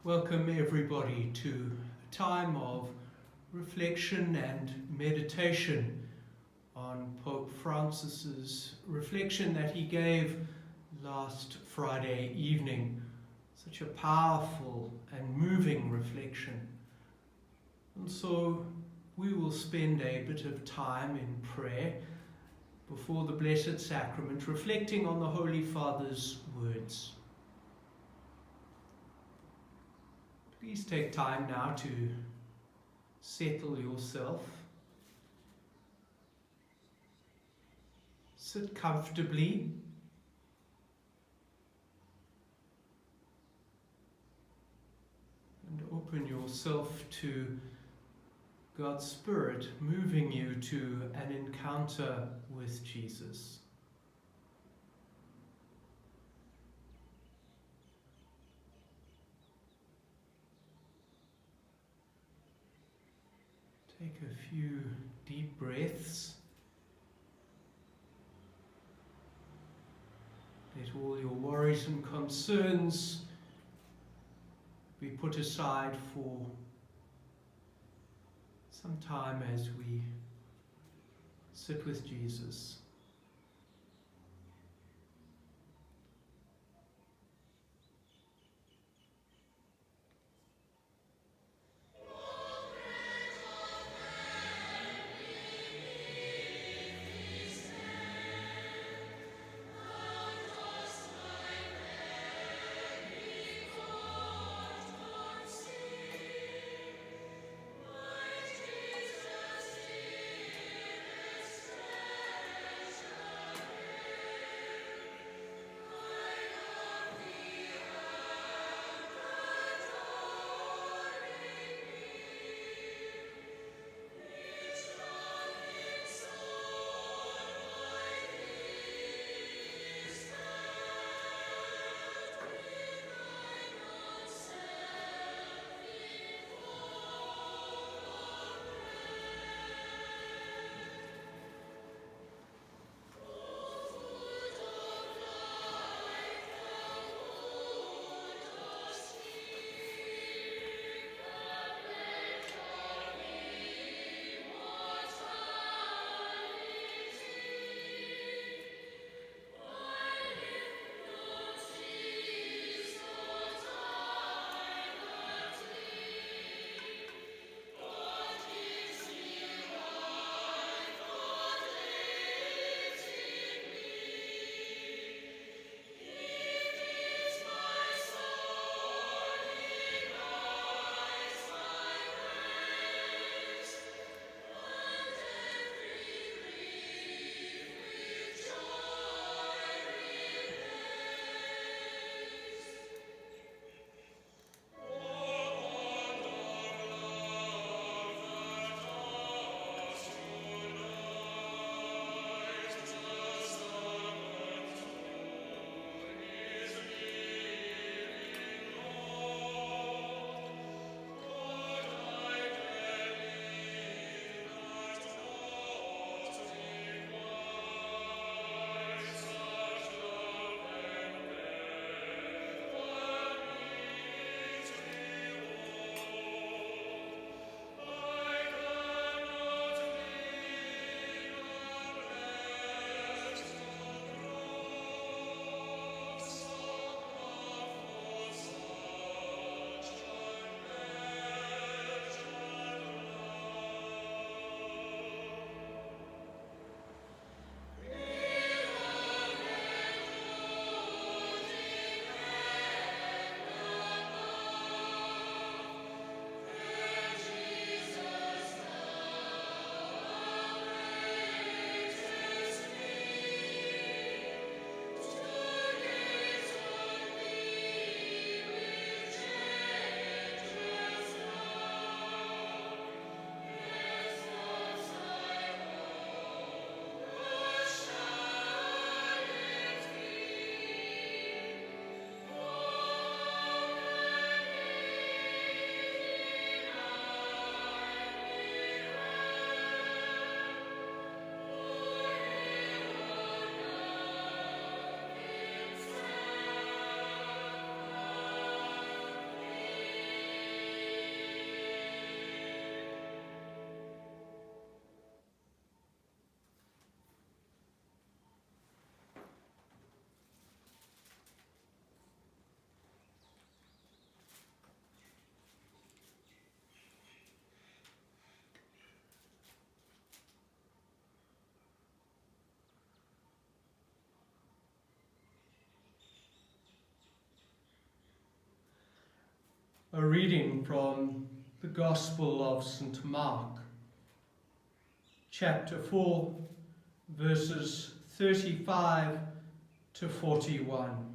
Welcome everybody to a time of reflection and meditation on Pope Francis's reflection that he gave last Friday evening. Such a powerful and moving reflection. And so we will spend a bit of time in prayer before the Blessed Sacrament, reflecting on the Holy Father's words. Please take time now to settle yourself. Sit comfortably. And open yourself to God's Spirit moving you to an encounter with Jesus. Take a few deep breaths. Let all your worries and concerns be put aside for some time as we sit with Jesus. A reading from the Gospel of St. Mark, chapter 4, verses 35 to 41.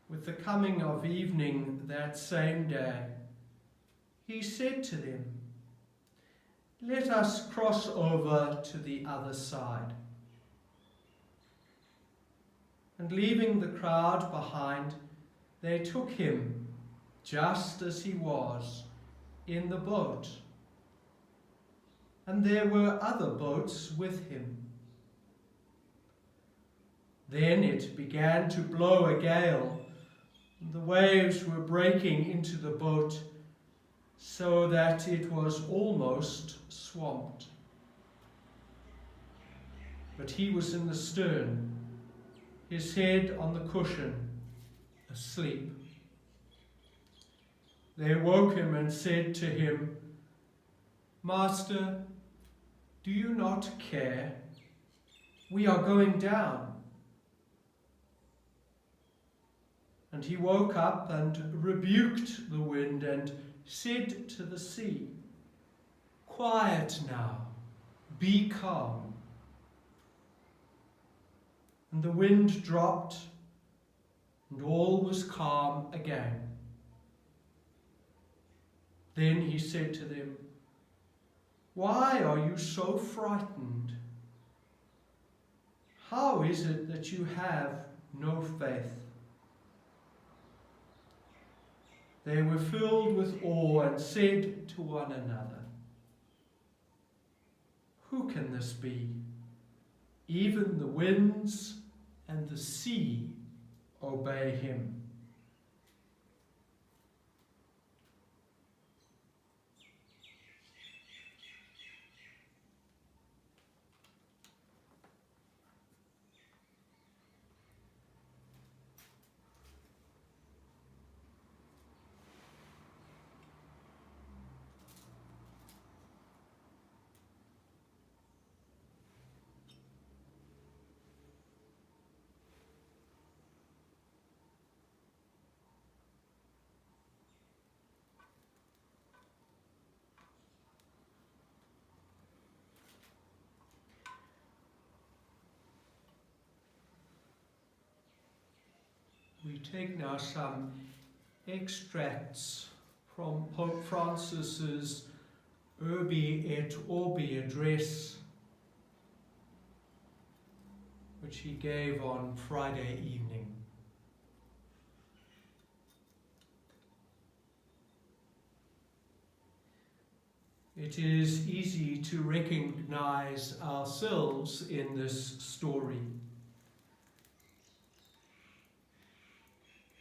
With the coming of evening that same day, he said to them, "Let us cross over to the other side." And leaving the crowd behind, they took him, just as he was, in the boat. And there were other boats with him. Then it began to blow a gale, and the waves were breaking into the boat, so that it was almost swamped. But he was in the stern, his head on the cushion, asleep. They woke him and said to him, "Master, do you not care? We are going down." And he woke up and rebuked the wind and said to the sea, "Quiet now, be calm." And the wind dropped, and all was calm again. Then he said to them, "Why are you so frightened? How is it that you have no faith?" They were filled with awe and said to one another, "Who can this be? Even the winds and the sea obey him." We take now some extracts from Pope Francis's Urbi et Orbi address, which he gave on Friday evening. It is easy to recognize ourselves in this story.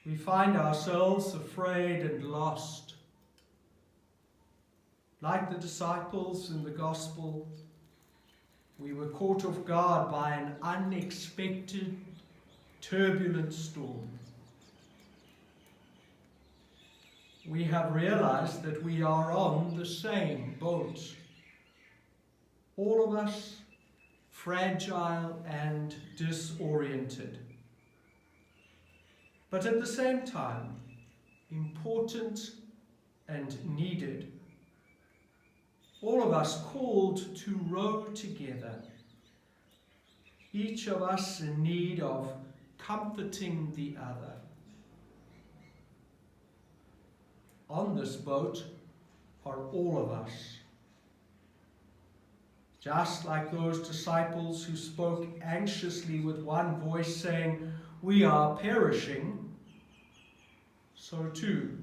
We find ourselves afraid and lost. Like the disciples in the Gospel, we were caught off guard by an unexpected, turbulent storm. We have realized that we are on the same boat. All of us fragile and disoriented, but at the same time, important and needed. All of us called to row together, each of us in need of comforting the other. On this boat are all of us. Just like those disciples who spoke anxiously with one voice saying, "We are perishing," so too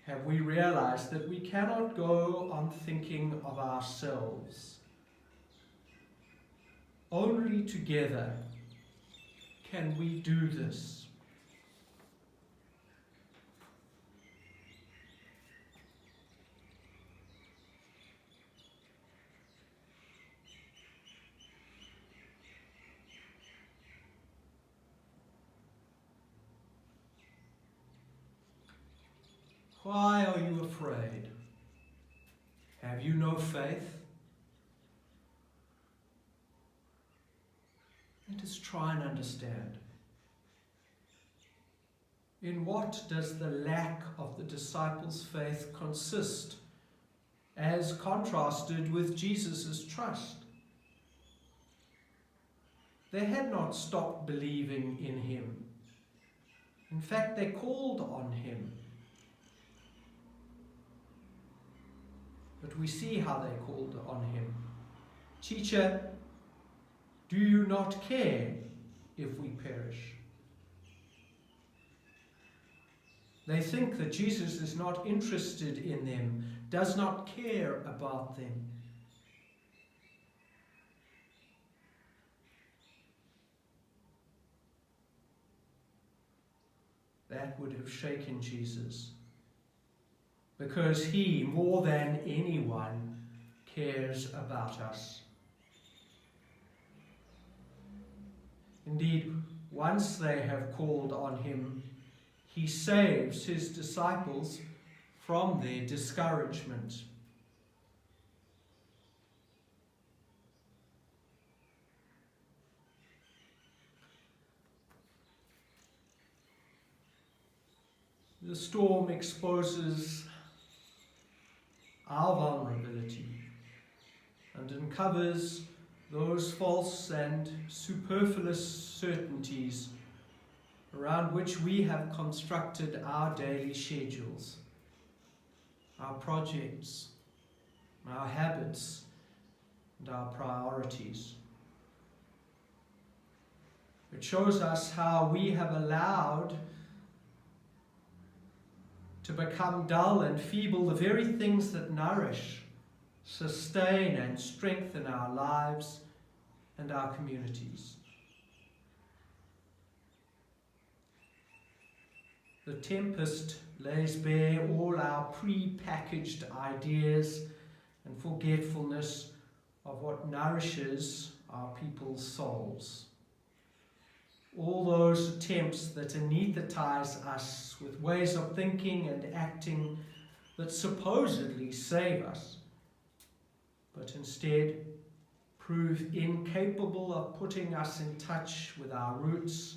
have we realized that we cannot go on thinking of ourselves. Only together can we do this. Why are you afraid? Have you no faith? Let us try and understand. In what does the lack of the disciples' faith consist, as contrasted with Jesus' trust? They had not stopped believing in him. In fact, they called on him. But we see how they called on him. Teacher, do you not care if we perish? They think that Jesus is not interested in them, does not care about them. That would have shaken Jesus, because he, more than anyone, cares about us. Indeed, once they have called on him, he saves his disciples from their discouragement. The storm exposes our vulnerability and uncovers those false and superfluous certainties around which we have constructed our daily schedules, our projects, our habits, and our priorities. It shows us how we have allowed to become dull and feeble the very things that nourish, sustain, and strengthen our lives and our communities. The tempest lays bare all our pre-packaged ideas and forgetfulness of what nourishes our people's souls. All those attempts that anesthetize us with ways of thinking and acting that supposedly save us, but instead prove incapable of putting us in touch with our roots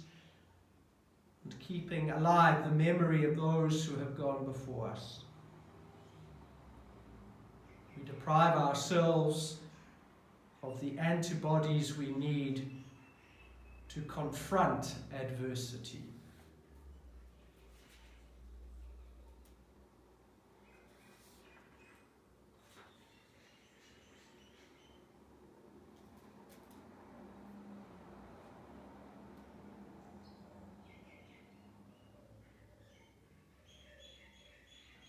and keeping alive the memory of those who have gone before us. We deprive ourselves of the antibodies we need to confront adversity.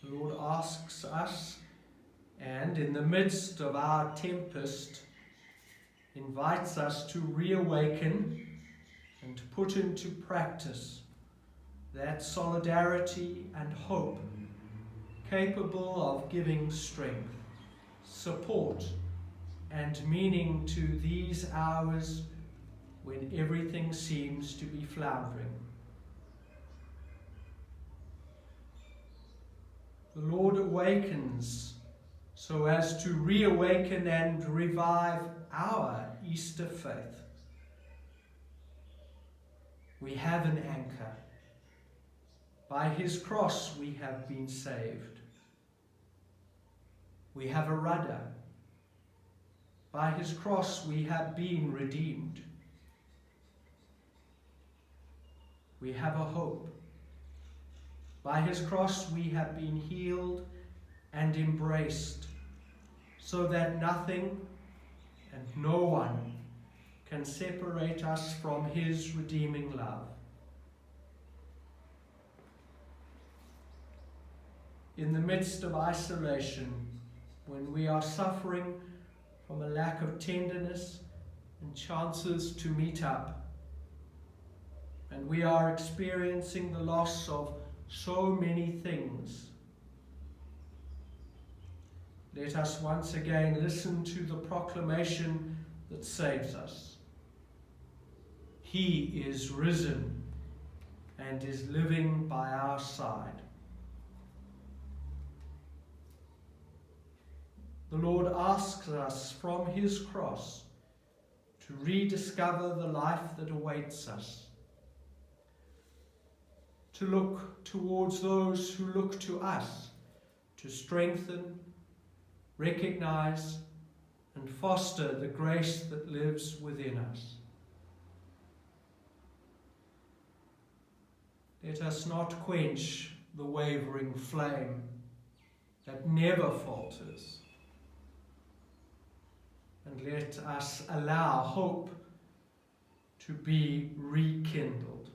The Lord asks us, and in the midst of our tempest, invites us to reawaken and to put into practice that solidarity and hope capable of giving strength, support, and meaning to these hours when everything seems to be floundering. The Lord awakens so as to reawaken and revive our Easter faith. We have an anchor. By his cross we have been saved. We have a rudder. By his cross we have been redeemed. We have a hope. By his cross we have been healed and embraced, so that nothing and no one can separate us from his redeeming love. In the midst of isolation, when we are suffering from a lack of tenderness and chances to meet up, and we are experiencing the loss of so many things, let us once again listen to the proclamation that saves us. He is risen and is living by our side. The Lord asks us from his cross to to rediscover the life that awaits us, to look towards those who look to us, to strengthen, recognize, and foster the grace that lives within us. Let us not quench the wavering flame that never falters, and let us allow hope to be rekindled.